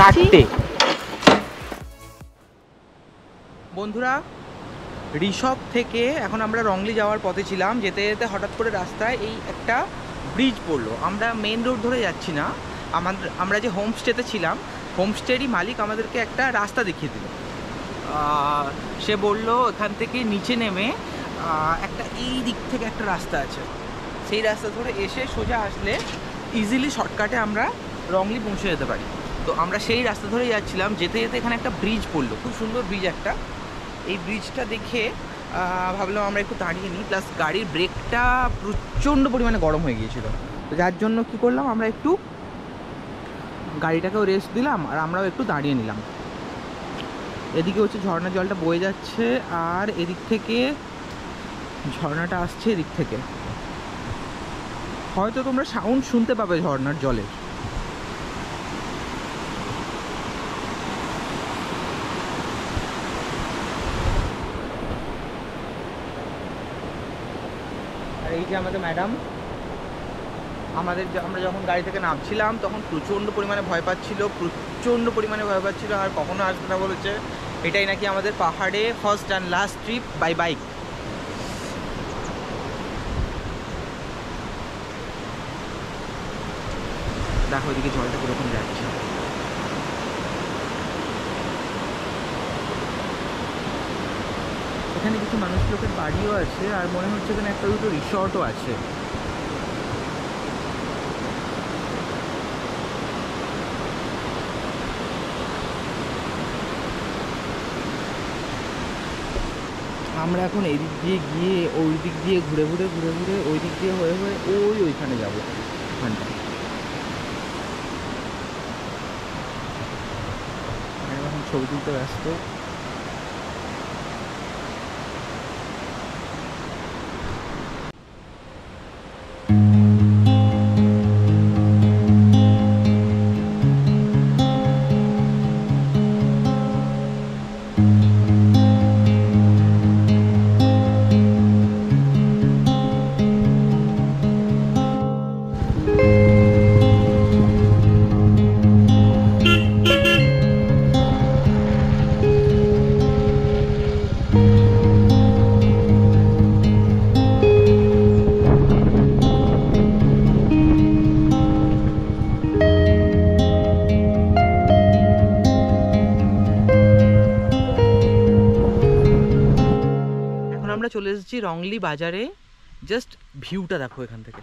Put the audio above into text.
4টে। বন্ধুরা, ঋষভ থেকে এখন আমরা রংলি যাওয়ার পথে ছিলাম। যেতে যেতে হঠাৎ করে রাস্তায় এই একটা ব্রিজ পড়লো। আমরা মেন রোড ধরে যাচ্ছি না, আমরা যে হোমস্টেতে ছিলাম হোমস্টেরই মালিক আমাদেরকে একটা রাস্তা দেখিয়ে দিল। সে বলল এখান থেকে নিচে নেমে একটা এই দিক থেকে একটা রাস্তা আছে, সেই রাস্তা ধরে এসে সোজা আসলে ইজিলি শর্টকাটে আমরা রংলি পৌঁছে যেতে পারি। তো আমরা সেই রাস্তা ধরেই যাচ্ছিলাম। যেতে যেতে এখানে একটা ব্রিজ পড়লো, খুব সুন্দর ব্রিজ একটা। এই ব্রিজটা দেখে ভাবলাম আমরা একটু দাঁড়িয়ে নিই, প্লাস গাড়ির ব্রেকটা প্রচণ্ড পরিমাণে গরম হয়ে গিয়েছিল। তো যার জন্য কি করলাম, আমরা একটু গাড়িটাকেও রেস্ট দিলাম আর আমরাও একটু দাঁড়িয়ে নিলাম। এদিকে হচ্ছে ঝর্ণার জলটা বয়ে যাচ্ছে, আর এদিক থেকে ঝর্ণাটা আসছে এদিক থেকে। হয়তো তোমরা সাউন্ড শুনতে পাবে ঝর্ণার জলের। আর এই যে আমাদের ম্যাডাম, আমরা যখন গাড়ি থেকে নামছিলাম তখন প্রচণ্ড পরিমাণে ভয় পাচ্ছিল, আর কখনো আসবে না বলেছে। এটাই নাকি আমাদের পাহাড়ে first and last trip by bike. দেখো ওইদিকে জলটা কীরকম যাচ্ছে। এখানে কিছু মানুষ লোকের বাড়িও আছে, আর মনে হচ্ছে এখানে একটা দুটো রিসর্টও আছে। আমরা এখন এই দিক দিয়ে গিয়ে ওই দিক দিয়ে ঘুরে ঘুরে ওই দিক দিয়ে হয়ে ওইখানে যাবো। ওখানটা এখন ছবি তুলতে ব্যস্ত। আমরা চলে এসেছি রংলি বাজারে। জাস্ট ভিউটা দেখো এখান থেকে।